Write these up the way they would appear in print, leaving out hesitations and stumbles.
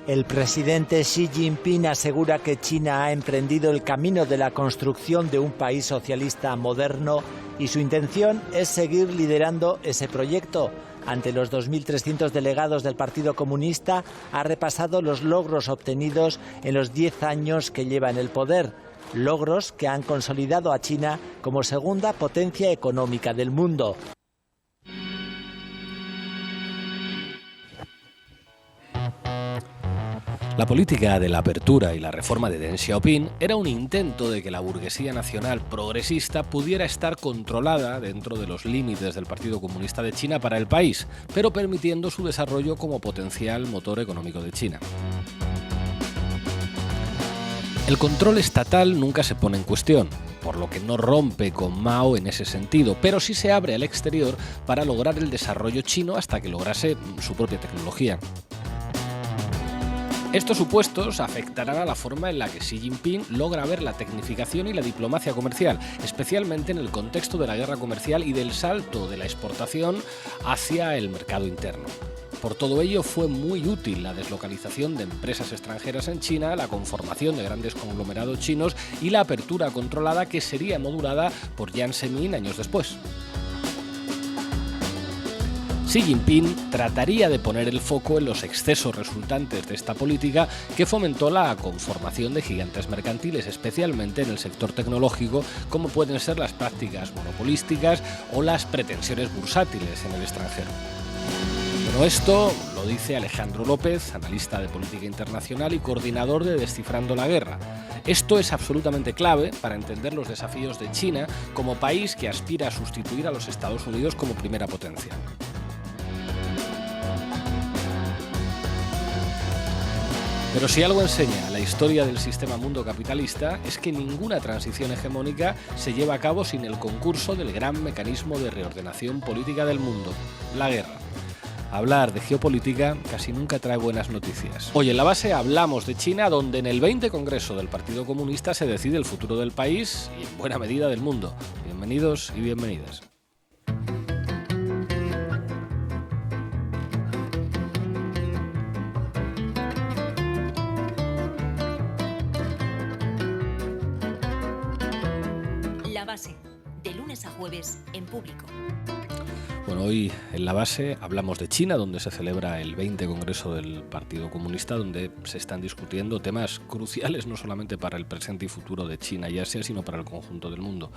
El presidente Xi Jinping asegura que China ha emprendido el camino de la construcción de un país socialista moderno y su intención es seguir liderando ese proyecto. Ante los 2.300 delegados del Partido Comunista, ha repasado los logros obtenidos en los 10 años que lleva en el poder. Logros que han consolidado a China como segunda potencia económica del mundo. La política de la apertura y la reforma de Deng Xiaoping era un intento de que la burguesía nacional progresista pudiera estar controlada dentro de los límites del Partido Comunista de China para el país, pero permitiendo su desarrollo como potencial motor económico de China. El control estatal nunca se pone en cuestión, por lo que no rompe con Mao en ese sentido, pero sí se abre al exterior para lograr el desarrollo chino hasta que lograse su propia tecnología. Estos supuestos afectarán a la forma en la que Xi Jinping logra ver la tecnificación y la diplomacia comercial, especialmente en el contexto de la guerra comercial y del salto de la exportación hacia el mercado interno. Por todo ello, fue muy útil la deslocalización de empresas extranjeras en China, la conformación de grandes conglomerados chinos y la apertura controlada que sería modulada por Jiang Zemin años después. Xi Jinping trataría de poner el foco en los excesos resultantes de esta política que fomentó la conformación de gigantes mercantiles, especialmente en el sector tecnológico, como pueden ser las prácticas monopolísticas o las pretensiones bursátiles en el extranjero. Pero esto lo dice Alejandro López, analista de política internacional y coordinador de Descifrando la Guerra. Esto es absolutamente clave para entender los desafíos de China como país que aspira a sustituir a los Estados Unidos como primera potencia. Pero si algo enseña la historia del sistema mundo capitalista es que ninguna transición hegemónica se lleva a cabo sin el concurso del gran mecanismo de reordenación política del mundo, la guerra. Hablar de geopolítica casi nunca trae buenas noticias. Hoy en La Base hablamos de China, donde en el 20 Congreso del Partido Comunista se decide el futuro del país y en buena medida del mundo. Bienvenidos y bienvenidas. De lunes a jueves en Público. Bueno, hoy en La Base hablamos de China, donde se celebra el 20 Congreso del Partido Comunista, donde se están discutiendo temas cruciales no solamente para el presente y futuro de China y Asia, sino para el conjunto del mundo.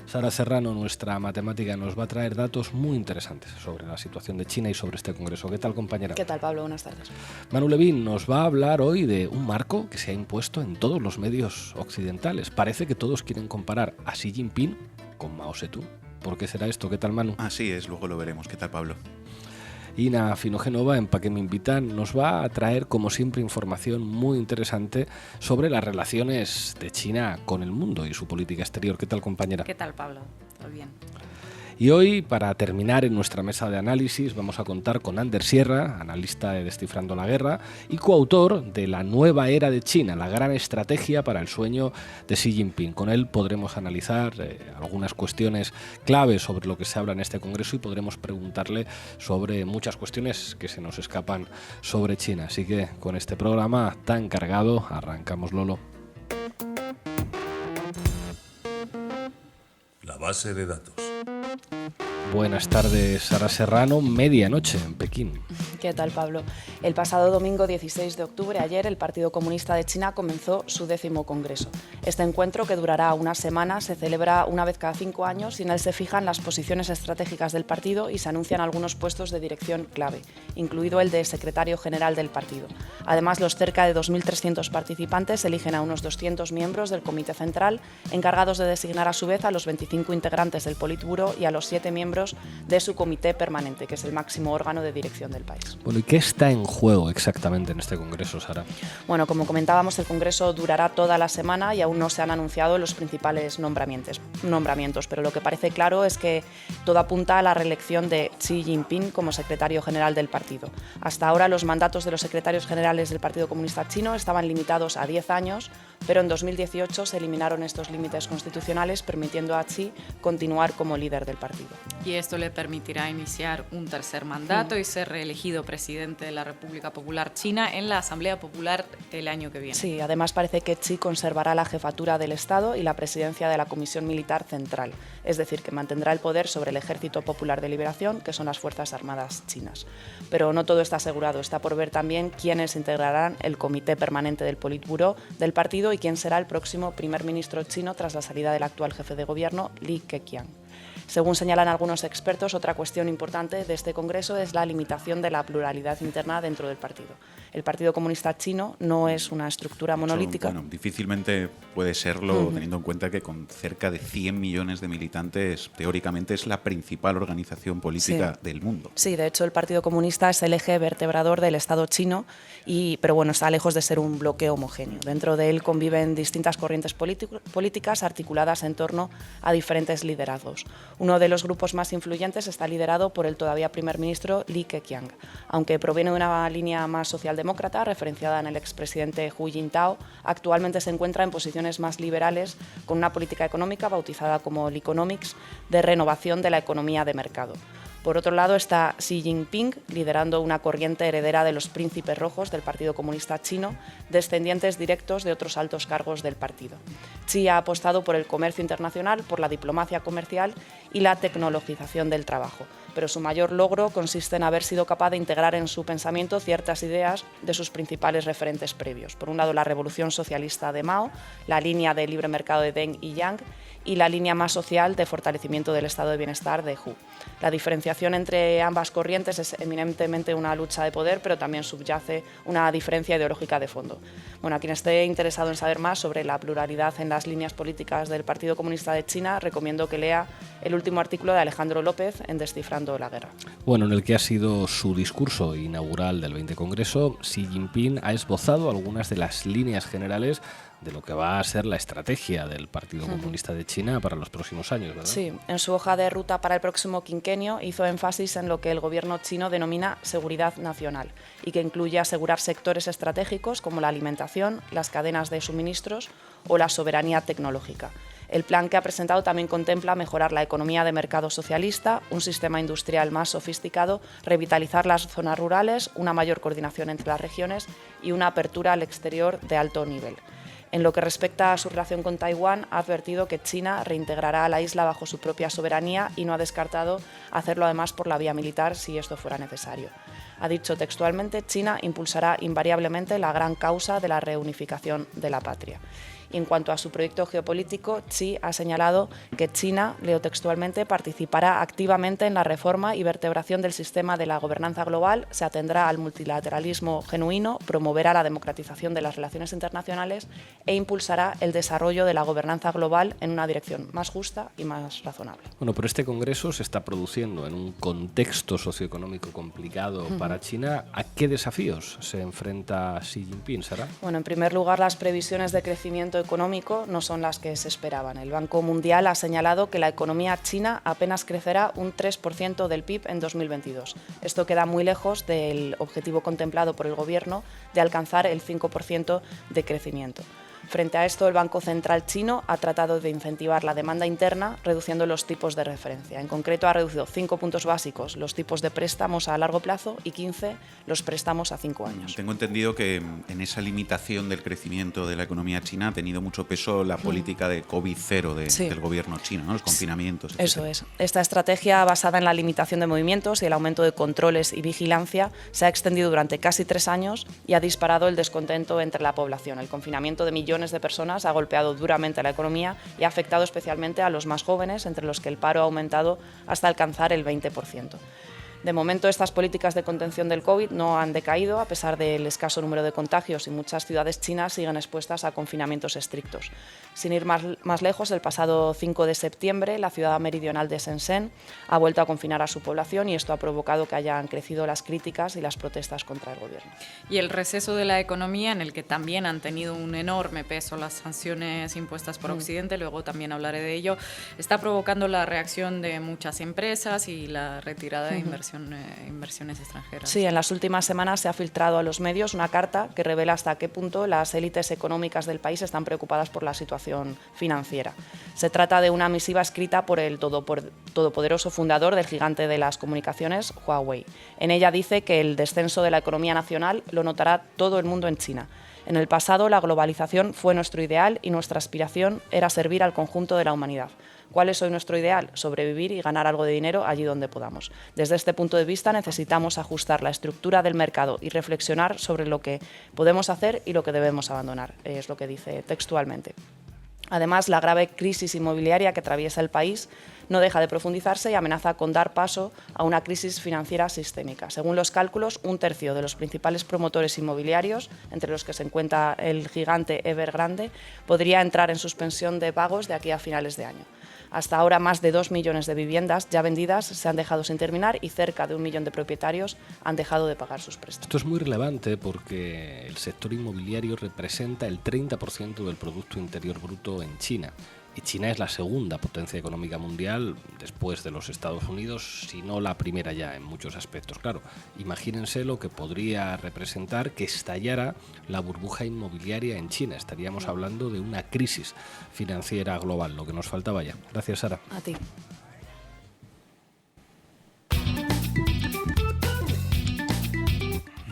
Sara Serrano, nuestra matemática, nos va a traer datos muy interesantes sobre la situación de China y sobre este Congreso. ¿Qué tal, compañera? ¿Qué tal, Pablo? Buenas tardes. Manu Levín nos va a hablar hoy de un marco que se ha impuesto en todos los medios occidentales. Parece que todos quieren comparar a Xi Jinping con Mao Zedong. ¿Por qué será esto? ¿Qué tal, Manu? Así es, luego lo veremos. ¿Qué tal, Pablo? Ina Finogénova, en Pa' qué me invitan, nos va a traer, como siempre, información muy interesante sobre las relaciones de China con el mundo y su política exterior. ¿Qué tal, compañera? ¿Qué tal, Pablo? Todo bien. Y hoy, para terminar en nuestra mesa de análisis, vamos a contar con Ander Sierra, analista de Descifrando la Guerra y coautor de La nueva era de China, la gran estrategia para el sueño de Xi Jinping. Con él podremos analizar algunas cuestiones claves sobre lo que se habla en este congreso y podremos preguntarle sobre muchas cuestiones que se nos escapan sobre China. Así que con este programa tan cargado, arrancamos, Lolo. La base de datos. Buenas tardes, Sara Serrano, medianoche en Pekín. ¿Qué tal, Pablo? El pasado domingo 16 de octubre, ayer, el Partido Comunista de China comenzó su 10º congreso. Este encuentro, que durará una semana, se celebra una vez cada 5 años y en él se fijan las posiciones estratégicas del partido y se anuncian algunos puestos de dirección clave, incluido el de secretario general del partido. Además, los cerca de 2.300 participantes eligen a unos 200 miembros del Comité Central, encargados de designar a su vez a los 25 integrantes del Politburó y a los 7 miembros de su comité permanente, que es el máximo órgano de dirección del país. Bueno, ¿y qué está en juego exactamente en este congreso, Sara? Bueno, como comentábamos, el congreso durará toda la semana y aún no se han anunciado los principales nombramientos, pero lo que parece claro es que todo apunta a la reelección de Xi Jinping como secretario general del partido. Hasta ahora los mandatos de los secretarios generales del Partido Comunista Chino estaban limitados a 10 años, pero en 2018 se eliminaron estos límites constitucionales, permitiendo a Xi continuar como líder del partido. Y esto le permitirá iniciar un tercer mandato y ser reelegido presidente de la República Popular China en la Asamblea Popular el año que viene. Sí, además parece que Xi conservará la jefatura del Estado y la presidencia de la Comisión Militar Central, es decir, que mantendrá el poder sobre el Ejército Popular de Liberación, que son las Fuerzas Armadas chinas. Pero no todo está asegurado, está por ver también quiénes integrarán el Comité Permanente del Politburó del partido y quién será el próximo primer ministro chino tras la salida del actual jefe de gobierno, Li Keqiang. Según señalan algunos expertos, otra cuestión importante de este Congreso es la limitación de la pluralidad interna dentro del partido. El Partido Comunista Chino no es una estructura monolítica. Bueno, difícilmente puede serlo, teniendo en cuenta que con cerca de 100 millones de militantes, teóricamente es la principal organización política del mundo. Sí, de hecho el Partido Comunista es el eje vertebrador del Estado chino, pero bueno, está lejos de ser un bloque homogéneo. Dentro de él conviven distintas corrientes políticas articuladas en torno a diferentes liderazgos. Uno de los grupos más influyentes está liderado por el todavía primer ministro Li Keqiang. Aunque proviene de una línea más socialdemócrata, referenciada en el expresidente Hu Jintao, actualmente se encuentra en posiciones más liberales, con una política económica bautizada como Liconomics, de renovación de la economía de mercado. Por otro lado está Xi Jinping, liderando una corriente heredera de los príncipes rojos del Partido Comunista Chino, descendientes directos de otros altos cargos del partido. Xi ha apostado por el comercio internacional, por la diplomacia comercial y la tecnologización del trabajo, pero su mayor logro consiste en haber sido capaz de integrar en su pensamiento ciertas ideas de sus principales referentes previos. Por un lado, la revolución socialista de Mao, la línea de libre mercado de Deng y Yang, y la línea más social de fortalecimiento del estado de bienestar de Hu. La diferenciación entre ambas corrientes es eminentemente una lucha de poder, pero también subyace una diferencia ideológica de fondo. Bueno, a quien esté interesado en saber más sobre la pluralidad en las líneas políticas del Partido Comunista de China, recomiendo que lea el último artículo de Alejandro López en Descifrando la Guerra. Bueno, en el que ha sido su discurso inaugural del 20 Congreso, Xi Jinping ha esbozado algunas de las líneas generales de lo que va a ser la estrategia del Partido Comunista de China para los próximos años, ¿verdad? Sí, en su hoja de ruta para el próximo quinquenio hizo énfasis en lo que el gobierno chino denomina seguridad nacional y que incluye asegurar sectores estratégicos como la alimentación, las cadenas de suministros o la soberanía tecnológica. El plan que ha presentado también contempla mejorar la economía de mercado socialista, un sistema industrial más sofisticado, revitalizar las zonas rurales, una mayor coordinación entre las regiones y una apertura al exterior de alto nivel. En lo que respecta a su relación con Taiwán, ha advertido que China reintegrará a la isla bajo su propia soberanía y no ha descartado hacerlo además por la vía militar si esto fuera necesario. Ha dicho textualmente: China impulsará invariablemente la gran causa de la reunificación de la patria. Y en cuanto a su proyecto geopolítico, Xi ha señalado que China, leo textualmente, participará activamente en la reforma y vertebración del sistema de la gobernanza global, se atendrá al multilateralismo genuino, promoverá la democratización de las relaciones internacionales e impulsará el desarrollo de la gobernanza global en una dirección más justa y más razonable. Bueno, pero este congreso se está produciendo en un contexto socioeconómico complicado para China. ¿A qué desafíos se enfrenta Xi Jinping, Sara? Bueno, en primer lugar, las previsiones de crecimiento económico no son las que se esperaban. El Banco Mundial ha señalado que la economía china apenas crecerá un 3% del PIB en 2022. Esto queda muy lejos del objetivo contemplado por el Gobierno de alcanzar el 5% de crecimiento. Frente a esto, el Banco Central chino ha tratado de incentivar la demanda interna reduciendo los tipos de referencia. En concreto, ha reducido 5 puntos básicos los tipos de préstamos a largo plazo y 15 los préstamos a 5 años. Tengo entendido que en esa limitación del crecimiento de la economía china ha tenido mucho peso la política de COVID-0 del gobierno chino, ¿no? Los confinamientos, etc. Eso es. Esta estrategia, basada en la limitación de movimientos y el aumento de controles y vigilancia, se ha extendido durante casi 3 años y ha disparado el descontento entre la población. El confinamiento de millones de personas ha golpeado duramente a la economía y ha afectado especialmente a los más jóvenes, entre los que el paro ha aumentado hasta alcanzar el 20%. De momento, estas políticas de contención del COVID no han decaído, a pesar del escaso número de contagios, y muchas ciudades chinas siguen expuestas a confinamientos estrictos. Sin ir más lejos, el pasado 5 de septiembre, la ciudad meridional de Shenzhen ha vuelto a confinar a su población y esto ha provocado que hayan crecido las críticas y las protestas contra el gobierno. Y el receso de la economía, en el que también han tenido un enorme peso las sanciones impuestas por Occidente, luego también hablaré de ello, está provocando la reacción de muchas empresas y la retirada de inversiones inversiones extranjeras. Sí, en las últimas semanas se ha filtrado a los medios una carta que revela hasta qué punto las élites económicas del país están preocupadas por la situación financiera. Se trata de una misiva escrita por el todopoderoso fundador del gigante de las comunicaciones, Huawei. En ella dice que el descenso de la economía nacional lo notará todo el mundo en China. En el pasado, la globalización fue nuestro ideal y nuestra aspiración era servir al conjunto de la humanidad. ¿Cuál es hoy nuestro ideal? Sobrevivir y ganar algo de dinero allí donde podamos. Desde este punto de vista necesitamos ajustar la estructura del mercado y reflexionar sobre lo que podemos hacer y lo que debemos abandonar, es lo que dice textualmente. Además, la grave crisis inmobiliaria que atraviesa el país no deja de profundizarse y amenaza con dar paso a una crisis financiera sistémica. Según los cálculos, 1/3 de los principales promotores inmobiliarios, entre los que se encuentra el gigante Evergrande, podría entrar en suspensión de pagos de aquí a finales de año. Hasta ahora, más de 2 millones de viviendas ya vendidas se han dejado sin terminar y cerca de 1 millón de propietarios han dejado de pagar sus préstamos. Esto es muy relevante porque el sector inmobiliario representa el 30% del Producto Interior Bruto en China. Y China es la segunda potencia económica mundial después de los Estados Unidos, si no la primera ya en muchos aspectos. Claro, imagínense lo que podría representar que estallara la burbuja inmobiliaria en China. Estaríamos hablando de una crisis financiera global, lo que nos faltaba ya. Gracias, Sara. A ti.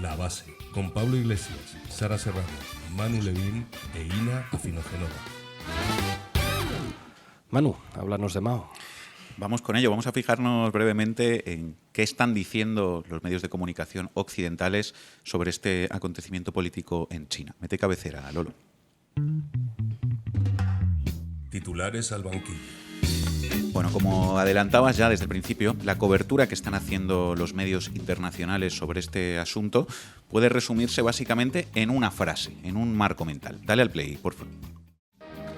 La Base, con Pablo Iglesias, Sara Serrano, Manu Levín e Ina Afinogenova. Manu, háblanos de Mao. Vamos con ello. Vamos a fijarnos brevemente en qué están diciendo los medios de comunicación occidentales sobre este acontecimiento político en China. Mete cabecera, Lolo. Titulares al banquillo. Bueno, como adelantabas ya desde el principio, la cobertura que están haciendo los medios internacionales sobre este asunto puede resumirse básicamente en una frase, en un marco mental. Dale al play, por favor.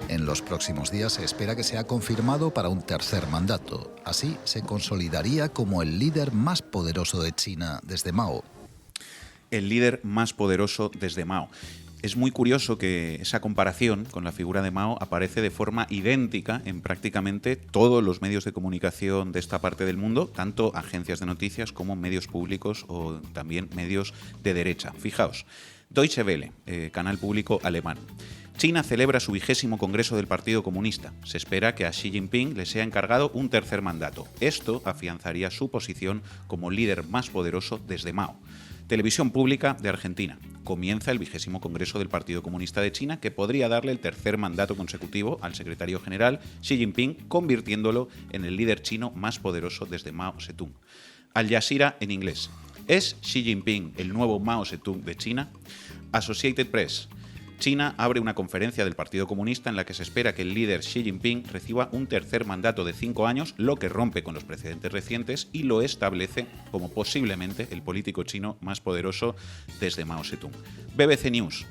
En los próximos días se espera que sea confirmado para un tercer mandato. Así se consolidaría como el líder más poderoso de China desde Mao. El líder más poderoso desde Mao. Es muy curioso que esa comparación con la figura de Mao aparece de forma idéntica en prácticamente todos los medios de comunicación de esta parte del mundo, tanto agencias de noticias como medios públicos o también medios de derecha. Fijaos, Deutsche Welle, canal público alemán. China celebra su 20º Congreso del Partido Comunista. Se espera que a Xi Jinping le sea encargado un tercer mandato. Esto afianzaría su posición como líder más poderoso desde Mao. Televisión Pública de Argentina. Comienza el 20º Congreso del Partido Comunista de China, que podría darle el tercer mandato consecutivo al secretario general Xi Jinping, convirtiéndolo en el líder chino más poderoso desde Mao Zedong. Al Jazeera en inglés. ¿Es Xi Jinping el nuevo Mao Zedong de China? Associated Press. China abre una conferencia del Partido Comunista en la que se espera que el líder Xi Jinping reciba un tercer mandato de 5 años, lo que rompe con los precedentes recientes y lo establece como posiblemente el político chino más poderoso desde Mao Zedong. BBC News.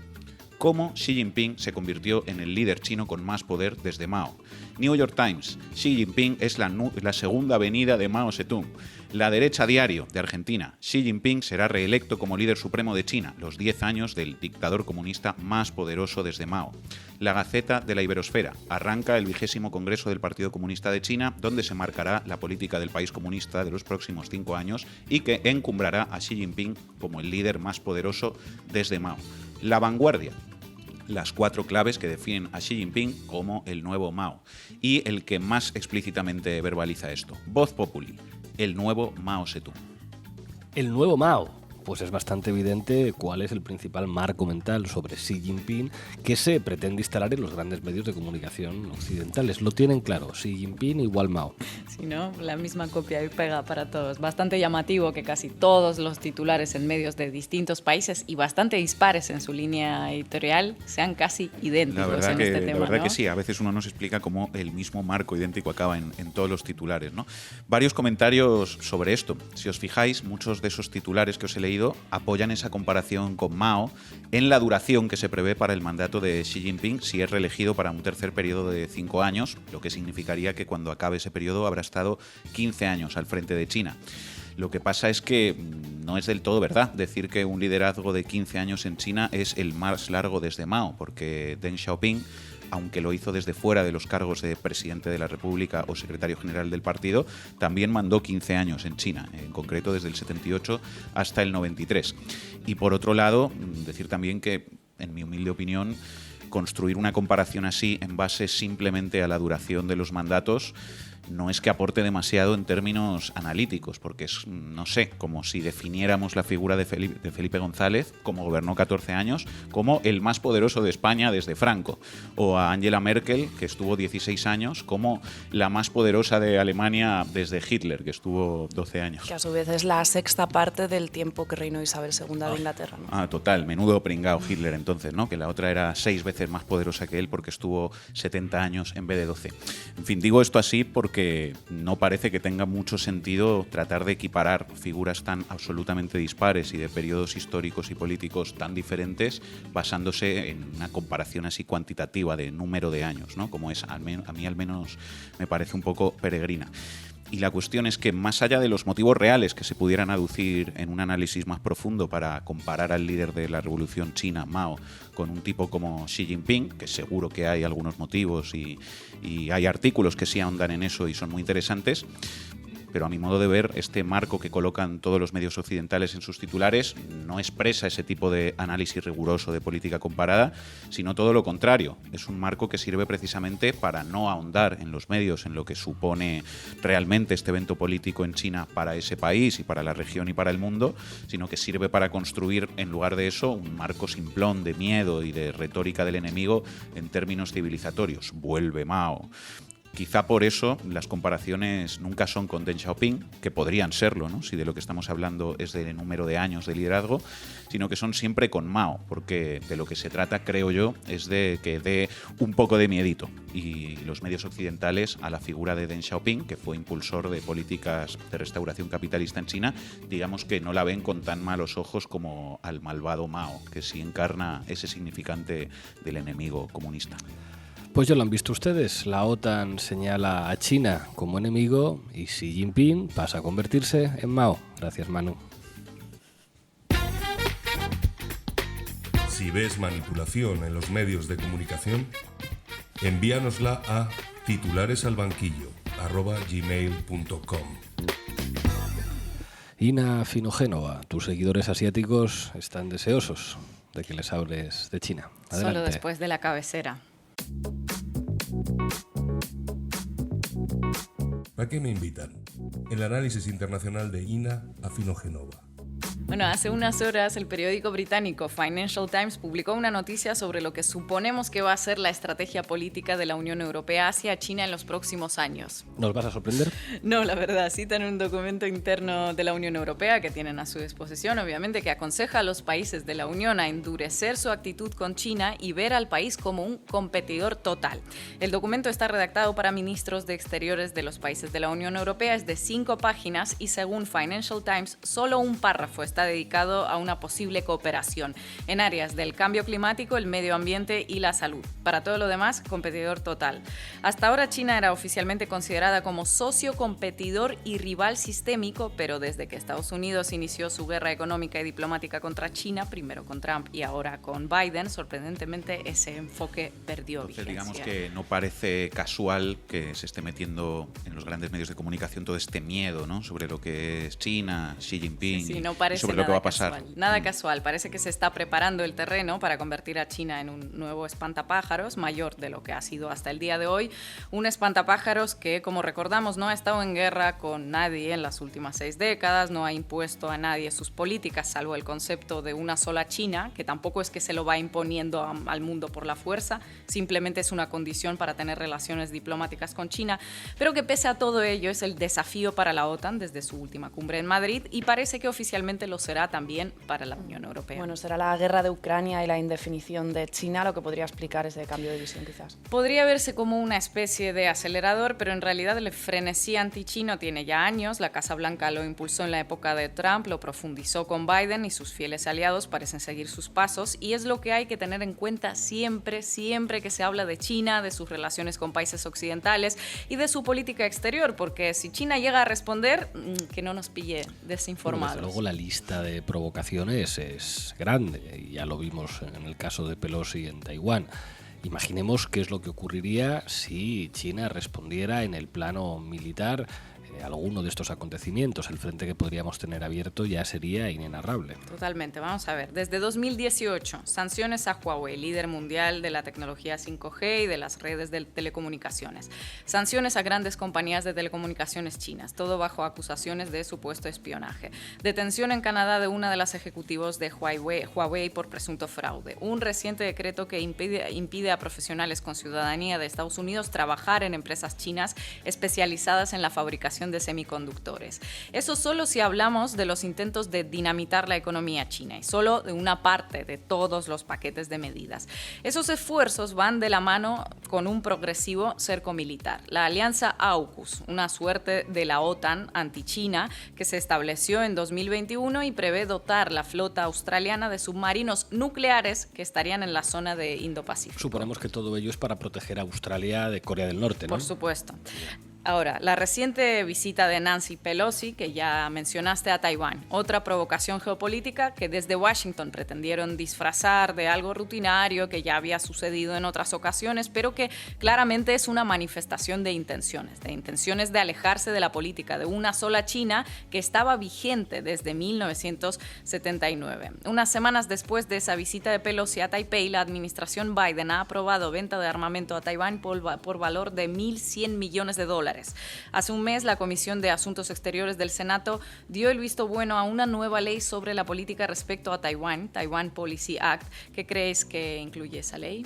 Cómo Xi Jinping se convirtió en el líder chino con más poder desde Mao. New York Times. Xi Jinping es la segunda venida de Mao Zedong. La Derecha Diario de Argentina. Xi Jinping será reelecto como líder supremo de China, los 10 años del dictador comunista más poderoso desde Mao. La Gaceta de la Iberosfera. Arranca el 20º Congreso del Partido Comunista de China, donde se marcará la política del país comunista de los próximos 5 años y que encumbrará a Xi Jinping como el líder más poderoso desde Mao. La Vanguardia. Las 4 claves que definen a Xi Jinping como el nuevo Mao. Y el que más explícitamente verbaliza esto. Voz Populi. El nuevo Mao Zedong. El nuevo Mao. Pues es bastante evidente cuál es el principal marco mental sobre Xi Jinping que se pretende instalar en los grandes medios de comunicación occidentales. Lo tienen claro, Xi Jinping igual Mao. Sí, ¿no? La misma copia y pega para todos. Bastante llamativo que casi todos los titulares en medios de distintos países y bastante dispares en su línea editorial sean casi idénticos en este tema. La verdad ¿no? que sí, a veces uno no se explica cómo el mismo marco idéntico acaba en todos los titulares, ¿no? Varios comentarios sobre esto. Si os fijáis, muchos de esos titulares que os he leído apoyan esa comparación con Mao en la duración que se prevé para el mandato de Xi Jinping si es reelegido para un tercer periodo de 5 años, lo que significaría que cuando acabe ese periodo habrá estado 15 años al frente de China. Lo que pasa es que no es del todo verdad decir que un liderazgo de 15 años en China es el más largo desde Mao, porque Deng Xiaoping, aunque lo hizo desde fuera de los cargos de presidente de la República o secretario general del partido, también mandó 15 años en China, en concreto desde el 78 hasta el 93. Y por otro lado, decir también que, en mi humilde opinión, construir una comparación así en base simplemente a la duración de los mandatos no es que aporte demasiado en términos analíticos, porque es, no sé, como si definiéramos la figura de Felipe González, como gobernó 14 años, como el más poderoso de España desde Franco, o a Angela Merkel, que estuvo 16 años, como la más poderosa de Alemania desde Hitler, que estuvo 12 años. Que a su vez es la sexta parte del tiempo que reinó Isabel II de Inglaterra, ¿no? Total, menudo pringao Hitler entonces, ¿no? Que la otra era 6 veces más poderosa que él porque estuvo 70 años en vez de 12. En fin, digo esto así porque no parece que tenga mucho sentido tratar de equiparar figuras tan absolutamente dispares y de periodos históricos y políticos tan diferentes basándose en una comparación así cuantitativa de número de años, ¿no? Como es, a mí al menos me parece un poco peregrina. Y la cuestión es que, más allá de los motivos reales que se pudieran aducir en un análisis más profundo para comparar al líder de la Revolución China, Mao, con un tipo como Xi Jinping, que seguro que hay algunos motivos y hay artículos que sí ahondan en eso y son muy interesantes, pero a mi modo de ver, este marco que colocan todos los medios occidentales en sus titulares no expresa ese tipo de análisis riguroso de política comparada, sino todo lo contrario. Es un marco que sirve precisamente para no ahondar en los medios en lo que supone realmente este evento político en China para ese país y para la región y para el mundo, sino que sirve para construir, en lugar de eso, un marco simplón de miedo y de retórica del enemigo en términos civilizatorios. Vuelve Mao. Quizá por eso las comparaciones nunca son con Deng Xiaoping, que podrían serlo, ¿no? Si de lo que estamos hablando es de número de años de liderazgo, sino que son siempre con Mao, porque de lo que se trata, creo yo, es de que dé un poco de miedito. Y los medios occidentales a la figura de Deng Xiaoping, que fue impulsor de políticas de restauración capitalista en China, digamos que no la ven con tan malos ojos como al malvado Mao, que sí encarna ese significante del enemigo comunista. Pues ya lo han visto ustedes, la OTAN señala a China como enemigo y Xi Jinping pasa a convertirse en Mao. Gracias, Manu. Si ves manipulación en los medios de comunicación, envíanosla a titularesalbanquillo@gmail.com. Ina Finogénova, tus seguidores asiáticos están deseosos de que les hables de China. Adelante. Solo después de la cabecera. ¿A qué me invitan? El análisis internacional de Ina Finogénova. Bueno, hace unas horas el periódico británico Financial Times publicó una noticia sobre lo que suponemos que va a ser la estrategia política de la Unión Europea hacia China en los próximos años. ¿Nos vas a sorprender? No, la verdad, citan un documento interno de la Unión Europea que tienen a su disposición, obviamente, que aconseja a los países de la Unión a endurecer su actitud con China y ver al país como un competidor total. El documento está redactado para ministros de Exteriores de los países de la Unión Europea, es de 5 páginas y, según Financial Times, solo un párrafo está dedicado a una posible cooperación en áreas del cambio climático, el medio ambiente y la salud. Para todo lo demás, competidor total. Hasta ahora China era oficialmente considerada como socio, competidor y rival sistémico, pero desde que Estados Unidos inició su guerra económica y diplomática contra China, primero con Trump y ahora con Biden, sorprendentemente ese enfoque perdió vigencia. Digamos que no parece casual que se esté metiendo en los grandes medios de comunicación todo este miedo, ¿no?, sobre lo que es China, Xi Jinping, sí, no parece sobre lo que va a pasar. Casual, nada casual. Parece que se está preparando el terreno para convertir a China en un nuevo espantapájaros, mayor de lo que ha sido hasta el día de hoy. Un espantapájaros que, como recordamos, no ha estado en guerra con nadie en las últimas 6 décadas, no ha impuesto a nadie sus políticas, salvo el concepto de una sola China, que tampoco es que se lo va imponiendo al mundo por la fuerza, simplemente es una condición para tener relaciones diplomáticas con China, pero que pese a todo ello es el desafío para la OTAN desde su última cumbre en Madrid y parece que oficialmente los será también para la Unión Europea. Bueno, será la guerra de Ucrania y la indefinición de China lo que podría explicar ese cambio de visión, quizás. Podría verse como una especie de acelerador, pero en realidad el frenesí antichino tiene ya años. La Casa Blanca lo impulsó en la época de Trump, lo profundizó con Biden y sus fieles aliados parecen seguir sus pasos, y es lo que hay que tener en cuenta siempre que se habla de China, de sus relaciones con países occidentales y de su política exterior, porque si China llega a responder, que no nos pille desinformados. Bueno, luego la lista de provocaciones es grande, y ya lo vimos en el caso de Pelosi en Taiwán. Imaginemos qué es lo que ocurriría si China respondiera en el plano militar alguno de estos acontecimientos. El frente que podríamos tener abierto ya sería inenarrable. Totalmente, vamos a ver. Desde 2018, sanciones a Huawei, líder mundial de la tecnología 5G y de las redes de telecomunicaciones. Sanciones a grandes compañías de telecomunicaciones chinas, todo bajo acusaciones de supuesto espionaje. Detención en Canadá de una de las ejecutivos de Huawei por presunto fraude. Un reciente decreto que impide a profesionales con ciudadanía de Estados Unidos trabajar en empresas chinas especializadas en la fabricación de semiconductores. Eso solo si hablamos de los intentos de dinamitar la economía china y solo de una parte de todos los paquetes de medidas. Esos esfuerzos van de la mano con un progresivo cerco militar. La alianza AUKUS, una suerte de la OTAN anti-China que se estableció en 2021 y prevé dotar la flota australiana de submarinos nucleares que estarían en la zona de Indo-Pacífico. Suponemos que todo ello es para proteger a Australia de Corea del Norte, ¿no? Por supuesto. Ahora, la reciente visita de Nancy Pelosi, que ya mencionaste, a Taiwán, otra provocación geopolítica que desde Washington pretendieron disfrazar de algo rutinario que ya había sucedido en otras ocasiones, pero que claramente es una manifestación de intenciones de alejarse de la política de una sola China que estaba vigente desde 1979. Unas semanas después de esa visita de Pelosi a Taipei, la administración Biden ha aprobado venta de armamento a Taiwán por valor de $1.100 millones. Hace un mes, la Comisión de Asuntos Exteriores del Senado dio el visto bueno a una nueva ley sobre la política respecto a Taiwán, Taiwan Policy Act. ¿Qué crees que incluye esa ley?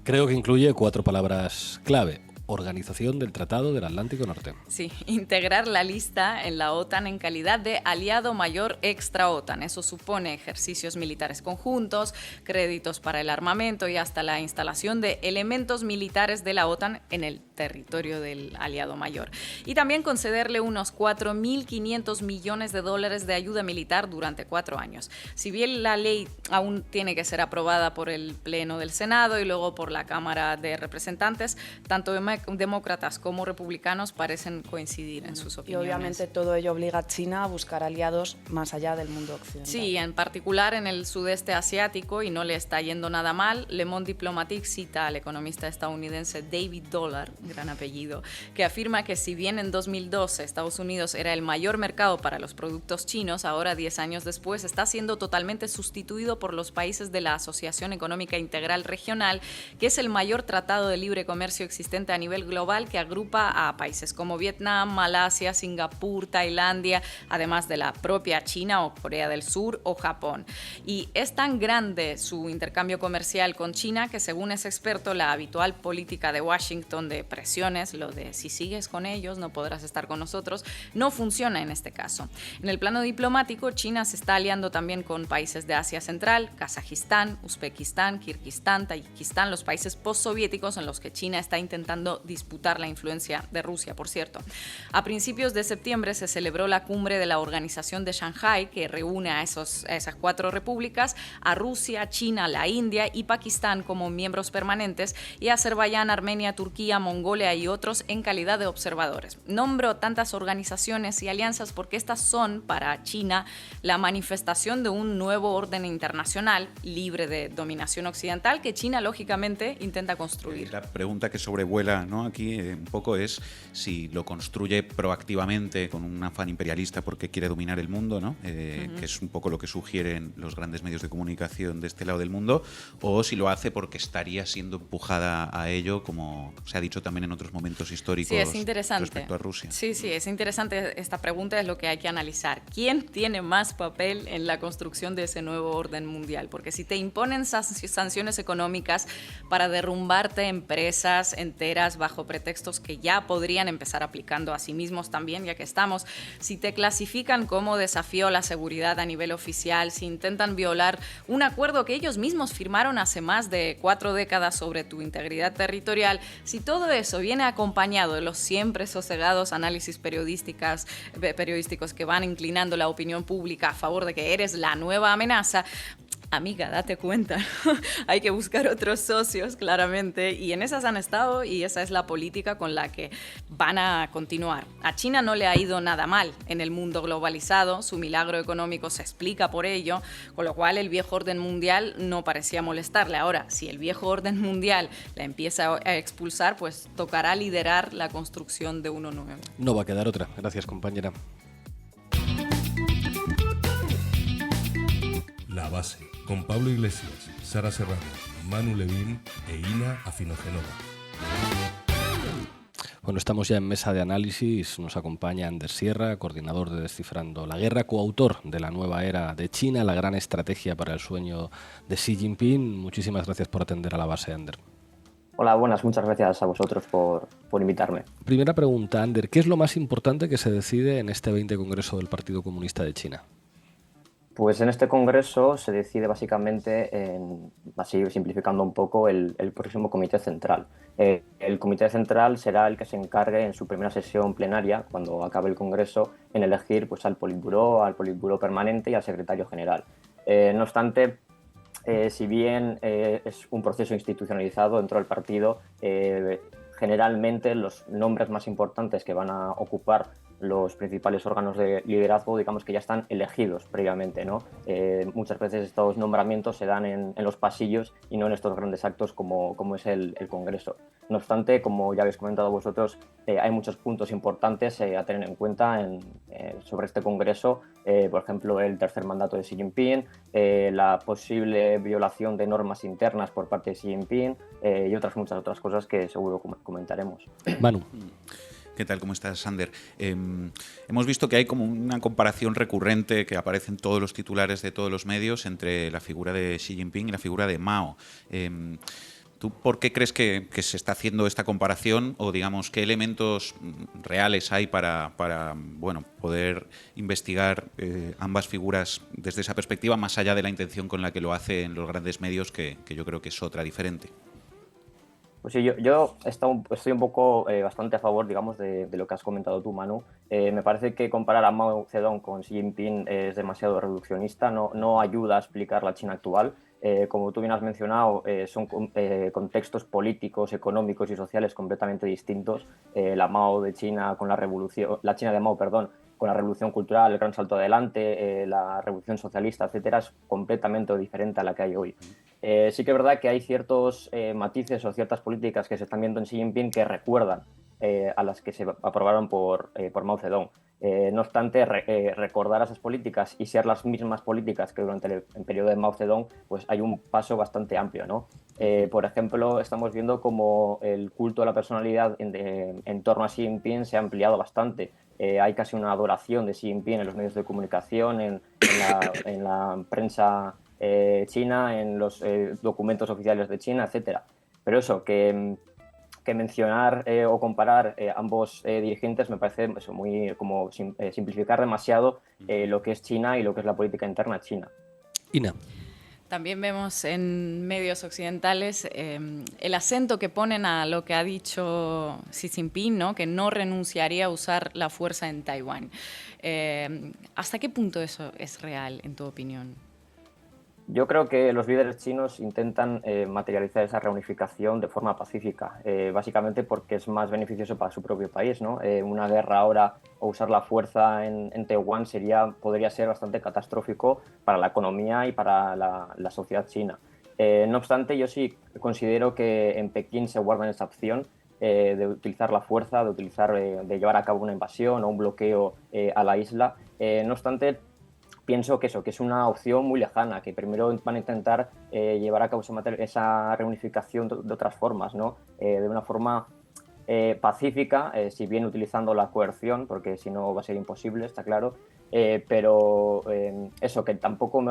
Creo que incluye 4 palabras clave. Organización del Tratado del Atlántico Norte. Sí, integrar la lista en la OTAN en calidad de aliado mayor extra OTAN. Eso supone ejercicios militares conjuntos, créditos para el armamento y hasta la instalación de elementos militares de la OTAN en el territorio del aliado mayor. Y también concederle unos $4.500 millones de ayuda militar durante 4 años. Si bien la ley aún tiene que ser aprobada por el Pleno del Senado y luego por la Cámara de Representantes, tanto demócratas como republicanos parecen coincidir en sus opiniones. Y obviamente todo ello obliga a China a buscar aliados más allá del mundo occidental. Sí, en particular en el sudeste asiático, y no le está yendo nada mal. Le Monde Diplomatique cita al economista estadounidense David Dollar, gran apellido, que afirma que si bien en 2012 Estados Unidos era el mayor mercado para los productos chinos, ahora 10 años después está siendo totalmente sustituido por los países de la Asociación Económica Integral Regional, que es el mayor tratado de libre comercio existente a nivel global que agrupa a países como Vietnam, Malasia, Singapur, Tailandia, además de la propia China o Corea del Sur o Japón. Y es tan grande su intercambio comercial con China que, según ese experto, la habitual política de Washington de presiones, lo de si sigues con ellos no podrás estar con nosotros, no funciona en este caso. En el plano diplomático, China se está aliando también con países de Asia Central, Kazajistán, Uzbekistán, Kirguistán, Tayikistán, los países postsoviéticos en los que China está intentando disputar la influencia de Rusia, por cierto. A principios de septiembre se celebró la cumbre de la Organización de Shanghái, que reúne a esas 4 repúblicas, a Rusia, China, la India y Pakistán como miembros permanentes, y a Azerbaiyán, Armenia, Turquía, Mongolia y otros en calidad de observadores. Nombro tantas organizaciones y alianzas porque estas son, para China, la manifestación de un nuevo orden internacional libre de dominación occidental que China, lógicamente, intenta construir. La pregunta que sobrevuela, ¿no?, aquí un poco es si lo construye proactivamente con un afán imperialista porque quiere dominar el mundo, ¿no? Que es un poco lo que sugieren los grandes medios de comunicación de este lado del mundo, o si lo hace porque estaría siendo empujada a ello, como se ha dicho también en otros momentos históricos. Sí, es interesante. Respecto a Rusia. Sí, es interesante esta pregunta, es lo que hay que analizar. ¿Quién tiene más papel en la construcción de ese nuevo orden mundial? Porque si te imponen sanciones económicas para derrumbarte empresas enteras políticas bajo pretextos que ya podrían empezar aplicando a sí mismos también, ya que estamos. Si te clasifican como desafío a la seguridad a nivel oficial, si intentan violar un acuerdo que ellos mismos firmaron hace más de 4 décadas sobre tu integridad territorial, si todo eso viene acompañado de los siempre sosegados análisis periodísticos que van inclinando la opinión pública a favor de que eres la nueva amenaza, amiga, date cuenta, hay que buscar otros socios, claramente, y en esas han estado y esa es la política con la que van a continuar. A China no le ha ido nada mal en el mundo globalizado, su milagro económico se explica por ello, con lo cual el viejo orden mundial no parecía molestarle. Ahora, si el viejo orden mundial la empieza a expulsar, pues tocará liderar la construcción de uno nuevo. No va a quedar otra. Gracias, compañera. La Base, con Pablo Iglesias, Sara Serrano, Manu Levín e Ina Afinogenova. Bueno, estamos ya en mesa de análisis. Nos acompaña Ander Sierra, coordinador de Descifrando la Guerra, coautor de La nueva era de China, la gran estrategia para el sueño de Xi Jinping. Muchísimas gracias por atender a La Base, Ander. Hola, buenas. Muchas gracias a vosotros por invitarme. Primera pregunta, Ander. ¿Qué es lo más importante que se decide en este 20 Congreso del Partido Comunista de China? Pues en este congreso se decide básicamente, así simplificando un poco, el próximo Comité Central. El Comité Central será el que se encargue en su primera sesión plenaria, cuando acabe el congreso, en elegir pues, al Politburó permanente y al secretario general. No obstante, si bien es un proceso institucionalizado dentro del partido, generalmente los nombres más importantes que van a ocupar los principales órganos de liderazgo, digamos que ya están elegidos previamente, ¿no? Muchas veces estos nombramientos se dan en los pasillos y no en estos grandes actos como es el Congreso. No obstante, como ya habéis comentado vosotros, hay muchos puntos importantes a tener en cuenta sobre este Congreso, por ejemplo, el tercer mandato de Xi Jinping, la posible violación de normas internas por parte de Xi Jinping y muchas otras cosas que seguro comentaremos. Manu. ¿Qué tal? ¿Cómo estás, Sander? Hemos visto que hay como una comparación recurrente que aparece en todos los titulares de todos los medios entre la figura de Xi Jinping y la figura de Mao. ¿Tú por qué crees que se está haciendo esta comparación? O, digamos, ¿qué elementos reales hay para bueno, poder investigar ambas figuras desde esa perspectiva, más allá de la intención con la que lo hacen los grandes medios, que yo creo que es otra, diferente? Pues sí, yo estoy un poco bastante a favor, digamos, de lo que has comentado tú, Manu. Me parece que comparar a Mao Zedong con Xi Jinping es demasiado reduccionista, no ayuda a explicar la China actual. Como tú bien has mencionado, son contextos políticos, económicos y sociales completamente distintos. La China de Mao, perdón, con la revolución cultural, el gran salto adelante, la revolución socialista, etcétera, es completamente diferente a la que hay hoy. Sí que es verdad que hay ciertos matices o ciertas políticas que se están viendo en Xi Jinping que recuerdan a las que se aprobaron por Mao Zedong. No obstante, recordar esas políticas y ser las mismas políticas que durante el periodo de Mao Zedong, pues hay un paso bastante amplio, ¿no? Por ejemplo, estamos viendo como el culto a la personalidad en torno a Xi Jinping se ha ampliado bastante. Hay casi una adoración de Xi Jinping en los medios de comunicación, en la prensa china, en los documentos oficiales de China, etcétera. Pero eso, que mencionar o comparar ambos dirigentes me parece eso, muy como simplificar demasiado lo que es China y lo que es la política interna china. Ina. También vemos en medios occidentales el acento que ponen a lo que ha dicho Xi Jinping, ¿no? Que no renunciaría a usar la fuerza en Taiwán. ¿Hasta qué punto eso es real, en tu opinión? Yo creo que los líderes chinos intentan materializar esa reunificación de forma pacífica, básicamente porque es más beneficioso para su propio país, ¿no? Una guerra ahora o usar la fuerza en Taiwán podría ser bastante catastrófico para la economía y para la sociedad china. No obstante, yo sí considero que en Pekín se guardan esa opción de utilizar la fuerza, de llevar a cabo una invasión o un bloqueo a la isla. No obstante, pienso que es una opción muy lejana, que primero van a intentar llevar a cabo esa reunificación de otras formas, ¿no? De una forma pacífica, si bien utilizando la coerción, porque si no va a ser imposible, está claro, pero eso, que tampoco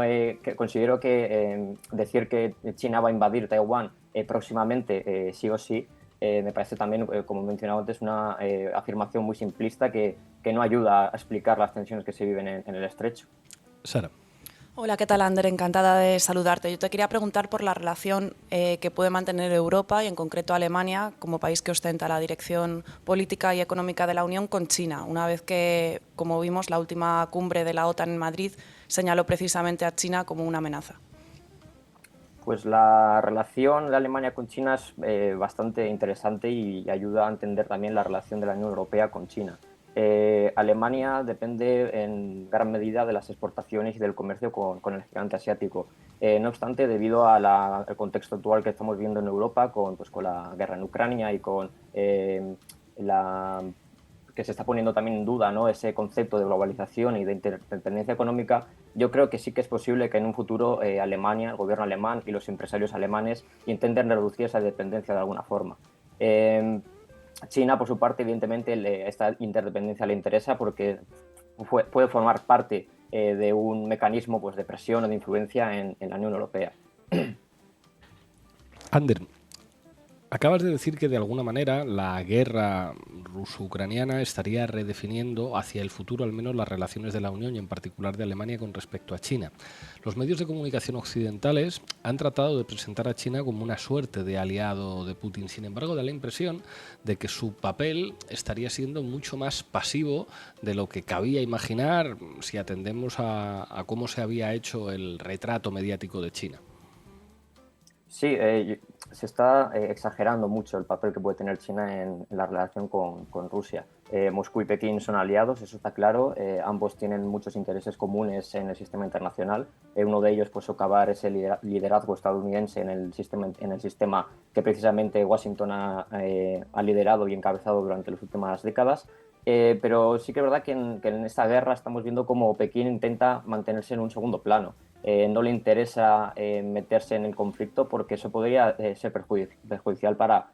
considero que decir que China va a invadir Taiwán próximamente, sí o sí, me parece también, como he mencionado antes, una afirmación muy simplista que no ayuda a explicar las tensiones que se viven en el estrecho. Sara. Hola, ¿qué tal, Ander? Encantada de saludarte. Yo te quería preguntar por la relación que puede mantener Europa y en concreto Alemania como país que ostenta la dirección política y económica de la Unión con China, una vez que, como vimos, la última cumbre de la OTAN en Madrid señaló precisamente a China como una amenaza. Pues la relación de Alemania con China es bastante interesante y ayuda a entender también la relación de la Unión Europea con China. Alemania depende en gran medida de las exportaciones y del comercio con el gigante asiático. No obstante, debido al contexto actual que estamos viendo en Europa, con la guerra en Ucrania y con que se está poniendo también en duda, ¿no?, ese concepto de globalización y de interdependencia económica, yo creo que sí que es posible que en un futuro Alemania, el gobierno alemán y los empresarios alemanes intenten reducir esa dependencia de alguna forma. China, por su parte, evidentemente, esta interdependencia le interesa porque puede formar parte de un mecanismo de presión o de influencia en la Unión Europea. Ander, acabas de decir que de alguna manera la guerra ruso-ucraniana estaría redefiniendo hacia el futuro al menos las relaciones de la Unión y en particular de Alemania con respecto a China. Los medios de comunicación occidentales han tratado de presentar a China como una suerte de aliado de Putin. Sin embargo, da la impresión de que su papel estaría siendo mucho más pasivo de lo que cabía imaginar si atendemos a cómo se había hecho el retrato mediático de China. Sí, se está exagerando mucho el papel que puede tener China en la relación con Rusia. Moscú y Pekín son aliados, eso está claro. Ambos tienen muchos intereses comunes en el sistema internacional. Uno de ellos, socavar ese liderazgo estadounidense en el sistema que precisamente Washington ha liderado y encabezado durante las últimas décadas. Pero sí que es verdad que en esta guerra estamos viendo cómo Pekín intenta mantenerse en un segundo plano. No le interesa meterse en el conflicto porque eso podría ser perjudicial para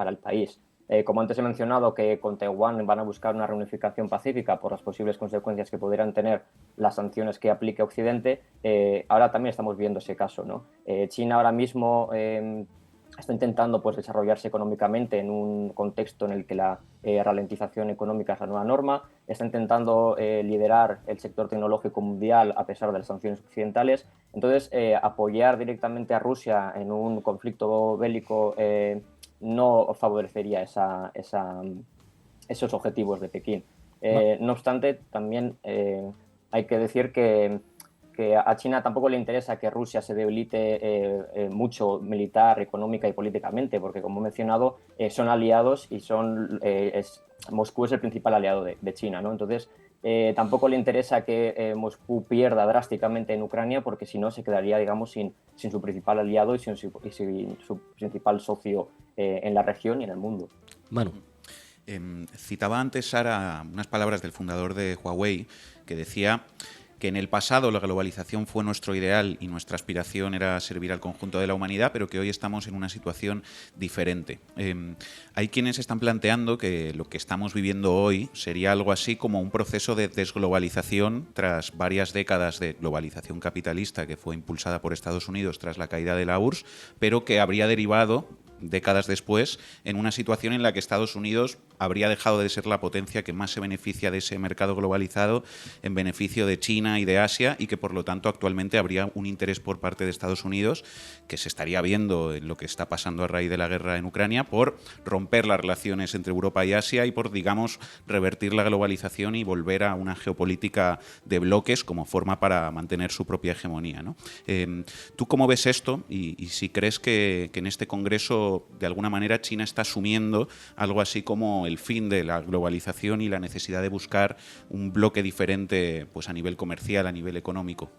el país. Como antes he mencionado, que con Taiwán van a buscar una reunificación pacífica por las posibles consecuencias que pudieran tener las sanciones que aplique Occidente, ahora también estamos viendo ese caso, ¿no? China ahora mismo está intentando desarrollarse económicamente en un contexto en el que la ralentización económica es la nueva norma, está intentando liderar el sector tecnológico mundial a pesar de las sanciones occidentales. Entonces, apoyar directamente a Rusia en un conflicto bélico no favorecería esos objetivos de Pekín. No obstante, también hay que decir que a China tampoco le interesa que Rusia se debilite mucho militar, económica y políticamente, porque, como he mencionado, son aliados y Moscú es el principal aliado de China, ¿no? Entonces, tampoco le interesa que Moscú pierda drásticamente en Ucrania, porque si no se quedaría, digamos, sin su principal aliado y sin su principal socio en la región y en el mundo. Manu. Citaba antes, Sara, unas palabras del fundador de Huawei que decía que en el pasado la globalización fue nuestro ideal y nuestra aspiración era servir al conjunto de la humanidad, pero que hoy estamos en una situación diferente. Hay quienes están planteando que lo que estamos viviendo hoy sería algo así como un proceso de desglobalización tras varias décadas de globalización capitalista que fue impulsada por Estados Unidos tras la caída de la URSS, pero que habría derivado décadas después en una situación en la que Estados Unidos habría dejado de ser la potencia que más se beneficia de ese mercado globalizado en beneficio de China y de Asia, y que por lo tanto actualmente habría un interés por parte de Estados Unidos, que se estaría viendo en lo que está pasando a raíz de la guerra en Ucrania, por romper las relaciones entre Europa y Asia y por, digamos, revertir la globalización y volver a una geopolítica de bloques como forma para mantener su propia hegemonía, ¿no? ¿Tú cómo ves esto? Y si crees que en este congreso de alguna manera China está asumiendo algo así como el fin de la globalización y la necesidad de buscar un bloque diferente, pues, a nivel comercial, a nivel económico.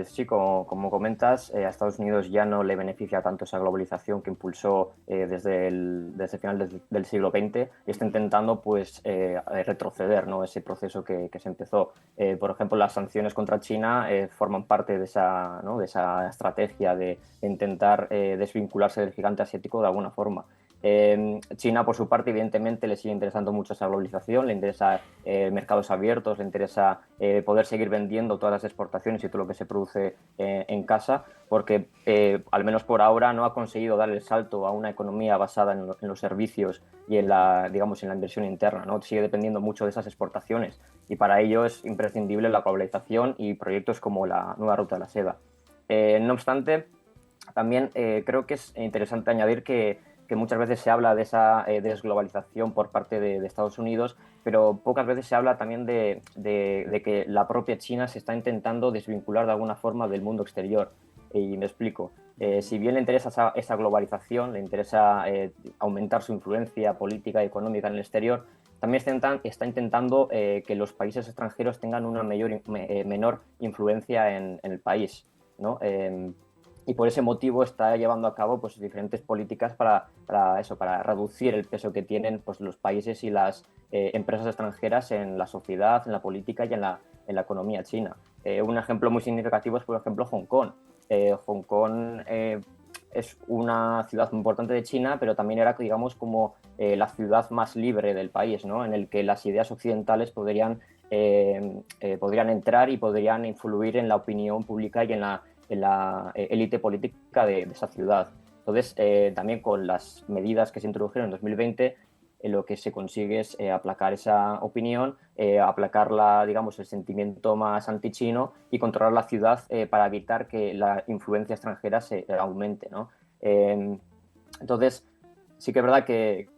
Sí, como comentas, a Estados Unidos ya no le beneficia tanto esa globalización que impulsó desde el final del siglo XX, y está intentando retroceder, ¿no?, ese proceso que se empezó. Por ejemplo, las sanciones contra China forman parte de esa estrategia de intentar desvincularse del gigante asiático de alguna forma. China, por su parte, evidentemente le sigue interesando mucho esa globalización, le interesa mercados abiertos, le interesa poder seguir vendiendo todas las exportaciones y todo lo que se produce en casa, porque al menos por ahora no ha conseguido dar el salto a una economía basada en los servicios y en la inversión interna, ¿no? Sigue dependiendo mucho de esas exportaciones y para ello es imprescindible la globalización y proyectos como la nueva ruta de la seda. No obstante, también creo que es interesante añadir que muchas veces se habla de esa desglobalización por parte de Estados Unidos, pero pocas veces se habla también de que la propia China se está intentando desvincular de alguna forma del mundo exterior. Y me explico. Si bien le interesa esa globalización, le interesa aumentar su influencia política y económica en el exterior, también está intentando que los países extranjeros tengan una menor influencia en el país, ¿no? Y por ese motivo está llevando a cabo pues, diferentes políticas para reducir el peso que tienen pues, los países y las empresas extranjeras en la sociedad, en la política y en la economía china. Un ejemplo muy significativo es, por ejemplo, Hong Kong. Hong Kong es una ciudad muy importante de China, pero también era, digamos, como la ciudad más libre del país, ¿no? En el que las ideas occidentales podrían entrar y podrían influir en la opinión pública y en la élite política de esa ciudad. Entonces, también con las medidas que se introdujeron en 2020, lo que se consigue es aplacar esa opinión, aplacar el sentimiento más antichino y controlar la ciudad para evitar que la influencia extranjera se aumente, ¿no? Entonces, sí que es verdad que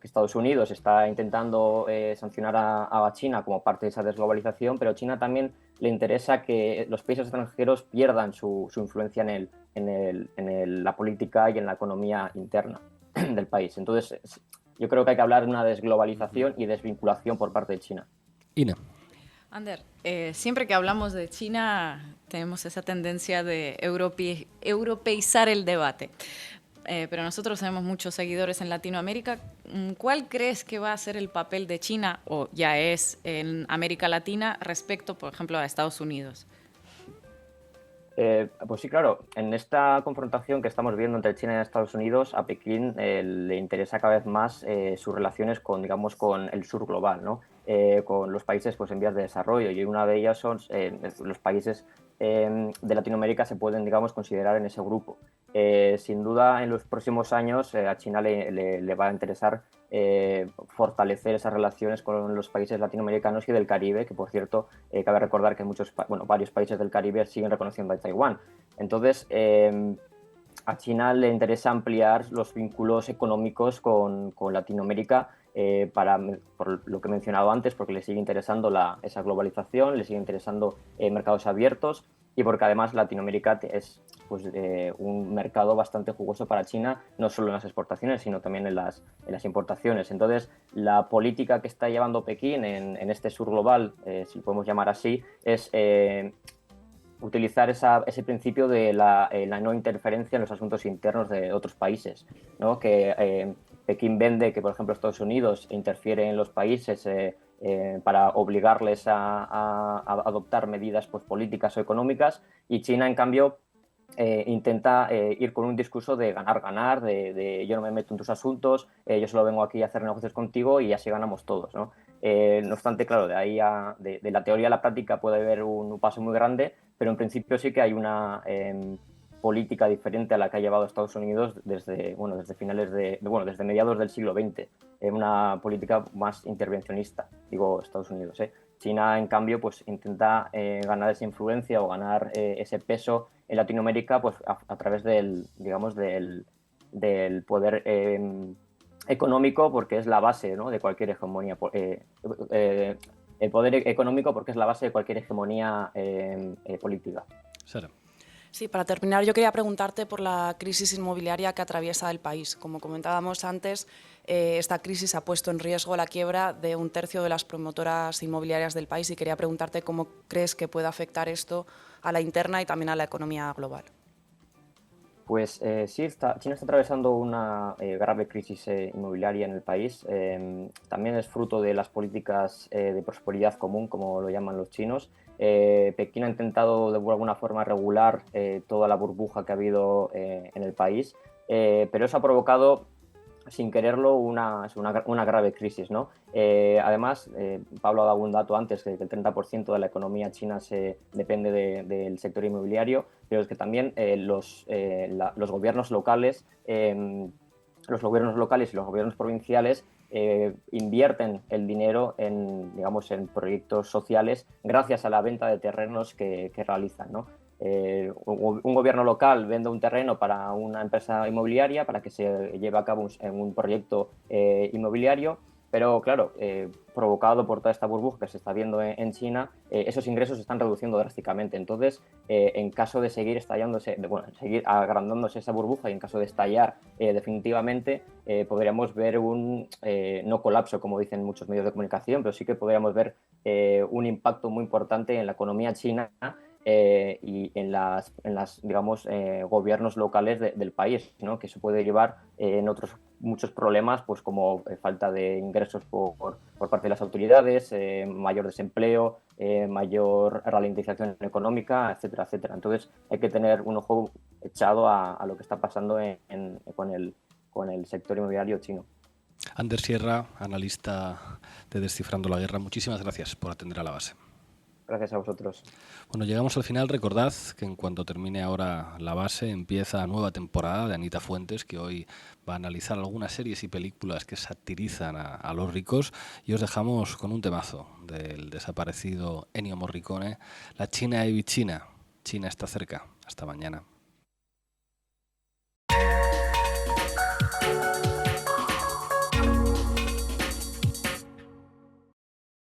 Estados Unidos está intentando sancionar a China como parte de esa desglobalización, pero a China también le interesa que los países extranjeros pierdan su influencia en la política y en la economía interna del país. Entonces, yo creo que hay que hablar de una desglobalización y desvinculación por parte de China. Ina. Ander, siempre que hablamos de China tenemos esa tendencia de europeizar el debate. Pero nosotros tenemos muchos seguidores en Latinoamérica. ¿Cuál crees que va a ser el papel de China, o ya es, en América Latina respecto, por ejemplo, a Estados Unidos? Pues sí, claro. En esta confrontación que estamos viendo entre China y Estados Unidos, a Pekín le interesa cada vez más sus relaciones con el sur global, ¿no? Con los países pues, en vías de desarrollo, y una de ellas son los países de Latinoamérica se pueden, considerar en ese grupo. Sin duda, en los próximos años a China le va a interesar fortalecer esas relaciones con los países latinoamericanos y del Caribe, que por cierto, cabe recordar que varios países del Caribe siguen reconociendo a Taiwán. Entonces, a China le interesa ampliar los vínculos económicos con Latinoamérica, por lo que he mencionado antes, porque le sigue interesando esa globalización, le sigue interesando mercados abiertos, y porque además Latinoamérica es un mercado bastante jugoso para China, no solo en las exportaciones, sino también en las importaciones. Entonces, la política que está llevando Pekín en este sur global, si lo podemos llamar así, es utilizar ese principio de la no interferencia en los asuntos internos de otros países, ¿no? Que Pekín vende que, por ejemplo, Estados Unidos interfiere en los países para obligarles a adoptar medidas políticas o económicas, y China, en cambio, intenta ir con un discurso de ganar-ganar, de yo no me meto en tus asuntos, yo solo vengo aquí a hacer negocios contigo y así ganamos todos, ¿no? No obstante, claro, de ahí de la teoría a la práctica puede haber un paso muy grande, pero en principio sí que hay una política diferente a la que ha llevado Estados Unidos desde mediados del siglo XX, una política más intervencionista, digo Estados Unidos. China, en cambio, pues intenta ganar esa influencia o ganar ese peso en Latinoamérica pues a través del poder económico, porque es la base, ¿no?, de cualquier hegemonía. El poder económico porque es la base de cualquier hegemonía política. Sara. Sí, para terminar, yo quería preguntarte por la crisis inmobiliaria que atraviesa el país. Como comentábamos antes, esta crisis ha puesto en riesgo la quiebra de un tercio de las promotoras inmobiliarias del país, y quería preguntarte cómo crees que puede afectar esto a la interna y también a la economía global. Pues sí, China está atravesando una grave crisis inmobiliaria en el país. También es fruto de las políticas de prosperidad común, como lo llaman los chinos. Pekín ha intentado de alguna forma regular toda la burbuja que ha habido en el país, pero eso ha provocado sin quererlo, una grave crisis, ¿no? Además, Pablo ha dado un dato antes, que el 30% de la economía china depende del sector inmobiliario, pero es que también los gobiernos locales, y los gobiernos provinciales invierten el dinero en proyectos sociales gracias a la venta de terrenos que realizan, ¿no? Un gobierno local vende un terreno para una empresa inmobiliaria para que se lleve a cabo un proyecto inmobiliario, pero claro, provocado por toda esta burbuja que se está viendo en China, esos ingresos se están reduciendo drásticamente. Entonces, en caso de seguir seguir agrandándose esa burbuja y en caso de estallar definitivamente, podríamos ver no colapso, como dicen muchos medios de comunicación, pero sí que podríamos ver un impacto muy importante en la economía china y en las digamos, gobiernos locales del país, ¿no? Que eso puede llevar en otros muchos problemas, pues como falta de ingresos por parte de las autoridades, mayor desempleo, mayor ralentización económica, etcétera, etcétera. Entonces hay que tener un ojo echado a lo que está pasando con el sector inmobiliario chino. Ander Sierra, analista de Descifrando la Guerra, muchísimas gracias por atender a La Base. Gracias a vosotros. Bueno, llegamos al final. Recordad que en cuanto termine ahora La Base, empieza nueva temporada de Anita Fuentes, que hoy va a analizar algunas series y películas que satirizan a los ricos. Y os dejamos con un temazo del desaparecido Ennio Morricone, La China è vicina. China está cerca. Hasta mañana.